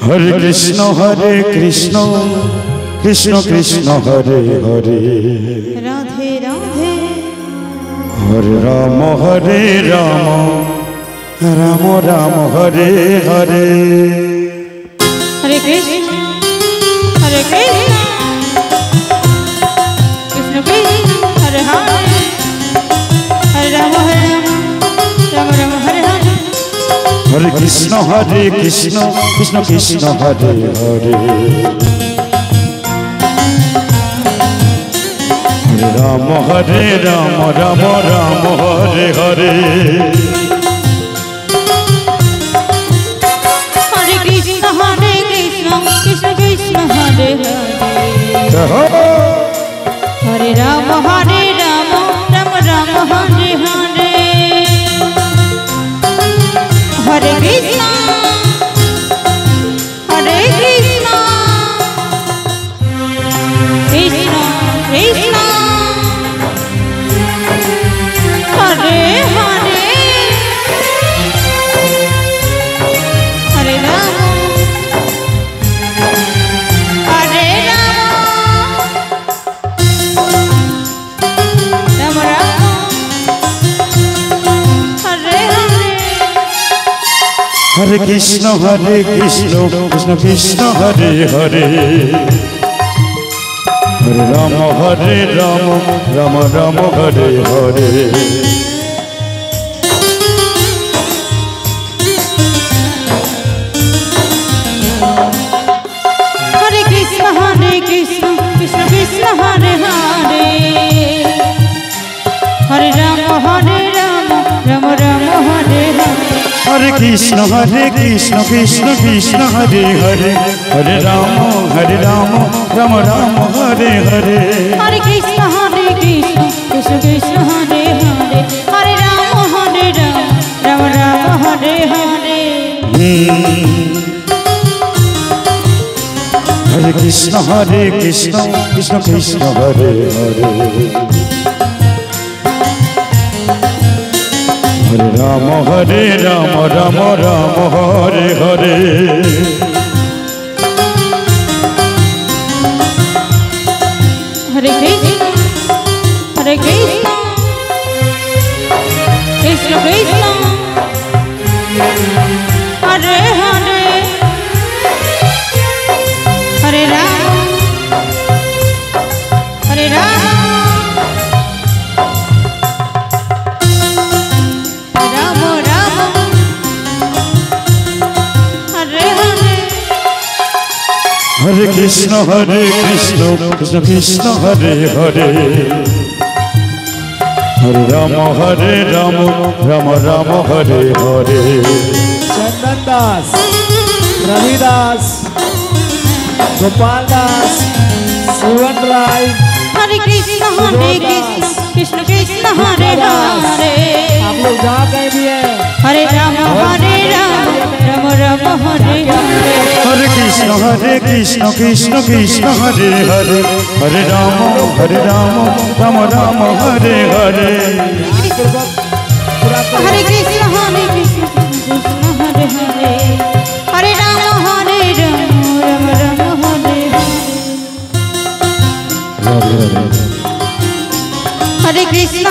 हरे कृष्ण कृष्ण कृष्ण हरे हरे राधे राधे हरे राम राम राम हरे हरे हरे कृष्ण कृष्ण कृष्ण हरे हरे हरे राम राम राम हरे हरे हरे कृष्ण कृष्ण कृष्ण हरे हरे हरे राम राम राम हरे हरे हरे कृष्ण कृष्ण कृष्ण हरे हरे हरे राम राम राम हरे हरे हरे कृष्ण कृष्ण कृष्ण हरे हरे हरे राम राम राम हरे हरे हरे कृष्ण कृष्ण कृष्ण हरे हरे हरे राम राम राम हरे हरे हरे कृष्ण कृष्ण कृष्ण हरे हरे हरे राम राम राम हरे हरे हरे कृष्ण कृष्ण कृष्ण हरे हरे हरे राम राम राम हरे हरे हरे कृष्ण कृष्ण कृष्ण हरे हरे हरे राम राम राम हरे हरे हरे कृष्ण कृष्ण कृष्ण हरे हरे हरे राम राम राम हरे हरे हरे कृष्ण कृष्ण कृष्ण हरे हरे हरे राम राम राम हरे हरे हरे कृष्ण कृष्ण कृष्ण हरे हरे हरे राम राम राम हरे हरे चंदन दास, रविदास, गोपाल दास, शिवन राय, हरे कृष्ण कृष्ण कृष्ण हरे हरे। आप लोग जहाँ कहीं भी है, हरे राम राम राम हरे हरे। हरे कृष्ण कृष्ण कृष्ण हरे हरे हरे राम राम राम हरे हरे। हरे कृष्ण कृष्ण हरे हरे हरे राम राम राम हरे हरे। हरे कृष्ण